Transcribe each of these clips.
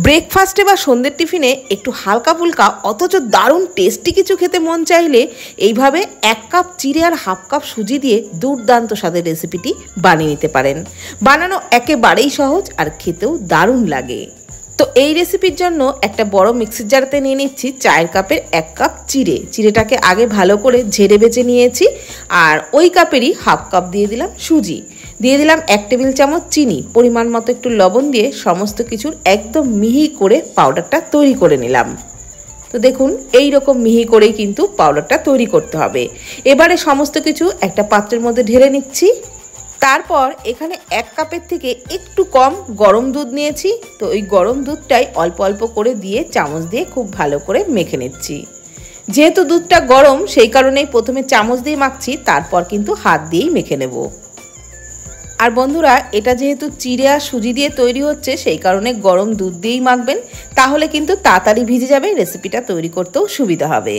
ব্রেকফাস্টে বা সন্ধ্যের টিফিনে একটু হালকা ফুলকা অথচ দারুণ টেস্টি কিছু খেতে মন চাইলে এইভাবে 1 কাপ চিড়ে আর হাফ কাপ সুজি দিয়ে দুর্দান্ত স্বাদের রেসিপিটি বানিয়ে নিতে পারেন। বানানো একেবারেই সহজ আর খেতেও দারুণ লাগে। তো এই রেসিপির জন্য একটা বড় মিক্সির জারতে নিয়ে নিচ্ছি 4 কাপের 1 কাপ চিড়ে। চিড়েটাকে আগে ভালো করে ঝেড়ে বেছে নিয়েছি। আর ওই কাপেরই হাফ কাপ দিয়ে দিলাম সুজি, দিয়ে দিলাম 1 টেবিল চামচ চিনি, পরিমাণ মতো একটু লবণ দিয়ে সমস্ত কিছুর একদম মিহি করে পাউডারটা তৈরি করে নিলাম। তো দেখুন এই রকম মিহি করেই কিন্তু পাউডারটা তৈরি করতে হবে। এবারে সমস্ত কিছু একটা পাত্রের মধ্যে ঢেলে নিচ্ছি। তারপর এখানে 1 কাপের থেকে একটু কম গরম দুধ নিয়েছি। তো ওই গরম দুধটাই অল্প অল্প করে দিয়ে চামচ দিয়ে খুব ভালো করে মেখে নিচ্ছি। যেহেতু দুধটা গরম সেই কারণেই প্রথমে চামচ দিয়ে মাখছি, তারপর কিন্তু হাত দিয়েই মেখে নেব। আর বন্ধুরা, এটা যেহেতু চিড়ে আর সুজি দিয়ে তৈরি হচ্ছে সেই কারণে গরম দুধ দিয়েই মাখবেন, তাহলে কিন্তু তাড়াতাড়ি ভিজে যাবে, রেসিপিটা তৈরি করতেও সুবিধা হবে।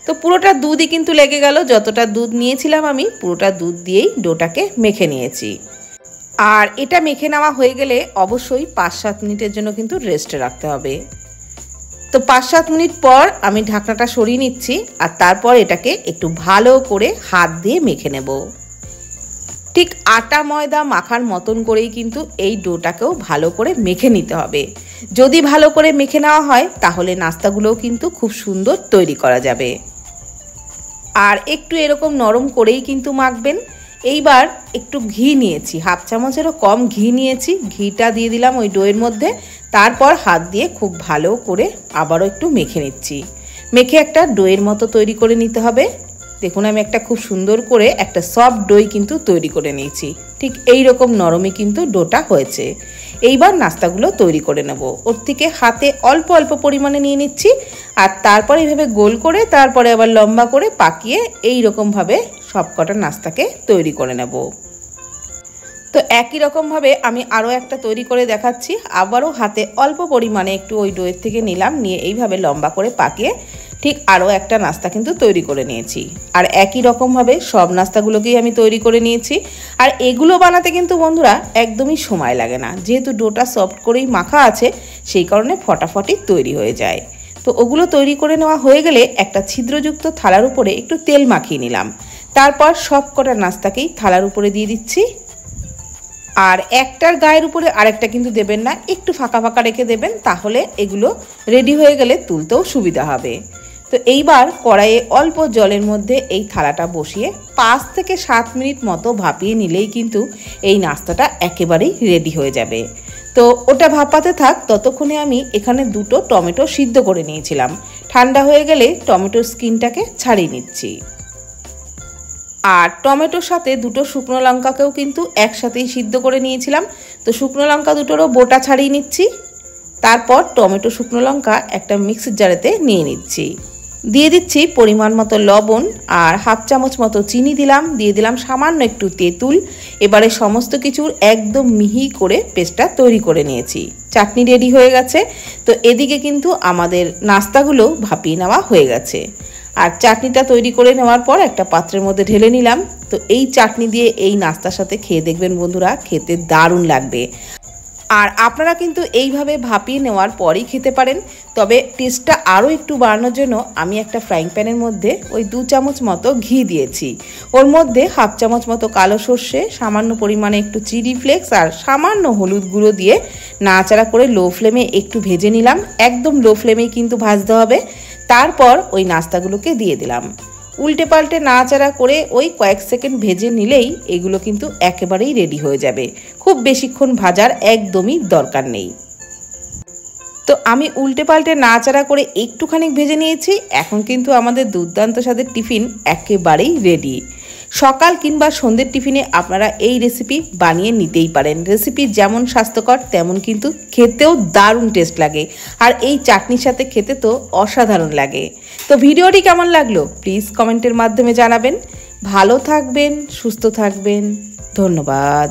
তো পুরোটা দুধই কিন্তু লেগে গেল। যতটা দুধ নিয়েছিলাম আমি পুরোটা দুধ দিয়েই ডোটাকে মেখে নিয়েছি। আর এটা মেখে নেওয়া হয়ে গেলে অবশ্যই 5-7 মিনিটের জন্য কিন্তু রেস্টে রাখতে হবে। তো 5-7 মিনিট পর আমি ঢাকনাটা সরিয়ে নিচ্ছি আর তারপর এটাকে একটু ভালো করে হাত দিয়ে মেখে নেব। ঠিক আটা ময়দা মাখার মতন করেই কিন্তু এই ডোটাকেও ভালো করে মেখে নিতে হবে। যদি ভালো করে মেখে নেওয়া হয় তাহলে নাস্তাগুলোও কিন্তু খুব সুন্দর তৈরি করা যাবে। আর একটু এরকম নরম করেই কিন্তু মাখবেন। এইবার একটু ঘি নিয়েছি, হাফ চামচেরও কম ঘি নিয়েছি, ঘিটা দিয়ে দিলাম ওই ডোয়ের মধ্যে। তারপর হাত দিয়ে খুব ভালো করে আবারও একটু মেখে নিচ্ছি। মেখে একটা ডোয়ের মতো তৈরি করে নিতে হবে। দেখুন আমি একটা খুব সুন্দর করে একটা সফট ডোই কিন্তু তৈরি করে নিয়েছি। ঠিক এই রকম নরমই কিন্তু ডোটা হয়েছে। এইবার নাস্তাগুলো তৈরি করে নেব। ওর থেকে হাতে অল্প অল্প পরিমাণে নিয়ে নিচ্ছি আর তারপর এইভাবে গোল করে তারপরে আবার লম্বা করে পাকিয়ে এই রকমভাবে সবকটা নাস্তাকে তৈরি করে নেব। তো একই রকমভাবে আমি আরও একটা তৈরি করে দেখাচ্ছি। আবারও হাতে অল্প পরিমাণে একটু ওই ডোয়ের থেকে নিলাম, নিয়ে এইভাবে লম্বা করে পাকিয়ে ঠিক আরও একটা নাস্তা কিন্তু তৈরি করে নিয়েছি। আর একই রকমভাবে সব নাস্তাগুলোকেই আমি তৈরি করে নিয়েছি। আর এগুলো বানাতে কিন্তু বন্ধুরা একদমই সময় লাগে না, যেহেতু ডোটা সফট করেই মাখা আছে সেই কারণে ফটাফটি তৈরি হয়ে যায়। তো ওগুলো তৈরি করে নেওয়া হয়ে গেলে একটা ছিদ্রযুক্ত থালার উপরে একটু তেল মাখিয়ে নিলাম। তারপর সব কটা নাস্তাকেই থালার উপরে দিয়ে দিচ্ছি। আর একটার গায়ের উপরে আরেকটা কিন্তু দেবেন না, একটু ফাঁকা ফাঁকা রেখে দেবেন, তাহলে এগুলো রেডি হয়ে গেলে তুলতেও সুবিধা হবে। তো এইবার কড়াইয়ে অল্প জলের মধ্যে এই থালাটা বসিয়ে 5 থেকে 7 মিনিট মতো ভাপিয়ে নিলেই কিন্তু এই নাস্তাটা একেবারেই রেডি হয়ে যাবে। তো ওটা ভাপাতে থাক, ততক্ষণে আমি এখানে 2টো টমেটো সিদ্ধ করে নিয়েছিলাম। ঠান্ডা হয়ে গেলে টমেটোর স্কিনটাকে ছাড়িয়ে নিচ্ছি। আর টমেটোর সাথে 2টো শুকনো লঙ্কাকেও কিন্তু একসাথেই সিদ্ধ করে নিয়েছিলাম। তো শুকনো লঙ্কা দুটোরও বোটা ছাড়িয়ে নিচ্ছি। তারপর টমেটো শুকনো লঙ্কা একটা মিক্সির জারেতে নিয়ে নিচ্ছি। দিয়ে দিচ্ছি পরিমাণ মতো লবণ আর হাফ চামচ মতো চিনি দিলাম, দিয়ে দিলাম সামান্য একটু তেঁতুল। এবারে সমস্ত কিছুর একদম মিহি করে পেস্টটা তৈরি করে নিয়েছি। চাটনি রেডি হয়ে গেছে। তো এদিকে কিন্তু আমাদের নাস্তাগুলো ভাপিয়ে নেওয়া হয়ে গেছে। আর চাটনিটা তৈরি করে নেওয়ার পর একটা পাত্রের মধ্যে ঢেলে নিলাম। তো এই চাটনি দিয়ে এই নাস্তার সাথে খেয়ে দেখবেন বন্ধুরা, খেতে দারুণ লাগবে। আর আপনারা কিন্তু এইভাবে ভাপিয়ে নেওয়ার পরই খেতে পারেন। তবে টেস্টটা আরও একটু বাড়ানোর জন্য আমি একটা ফ্রাইং প্যানের মধ্যে ওই 2 চামচ মতো ঘি দিয়েছি। ওর মধ্যে হাফ চামচ মতো কালো সর্ষে, সামান্য পরিমাণে একটু চিলি ফ্লেক্স আর সামান্য হলুদ গুঁড়ো দিয়ে নাড়াচাড়া করে লো ফ্লেমে একটু ভেজে নিলাম। একদম লো ফ্লেমেই কিন্তু ভাজতে হবে। তারপর ওই নাস্তাগুলোকে দিয়ে দিলাম। উল্টে পাল্টে নাড়াচাড়া করে ওই কয়েক সেকেন্ড ভেজে নিলেই এগুলো কিন্তু একেবারেই রেডি হয়ে যাবে। খুব বেশিক্ষণ ভাজার একদমই দরকার নেই। তো আমি উল্টে পাল্টে নাড়াচাড়া করে একটুখানি ভেজে নিয়েছি। এখন কিন্তু আমাদের দুর্দান্ত স্বাদের টিফিন একেবারেই রেডি। সকাল কিংবা সন্ধ্যের টিফিনে আপনারা এই রেসিপি বানিয়ে নিতেই পারেন। রেসিপি যেমন স্বাস্থ্যকর তেমন কিন্তু খেতেও দারুণ টেস্ট লাগে। আর এই চাটনির সাথে খেতে তো অসাধারণ লাগে। তো ভিডিওটি কেমন লাগলো প্লিজ কমেন্টের মাধ্যমে জানাবেন। ভালো থাকবেন, সুস্থ থাকবেন। ধন্যবাদ।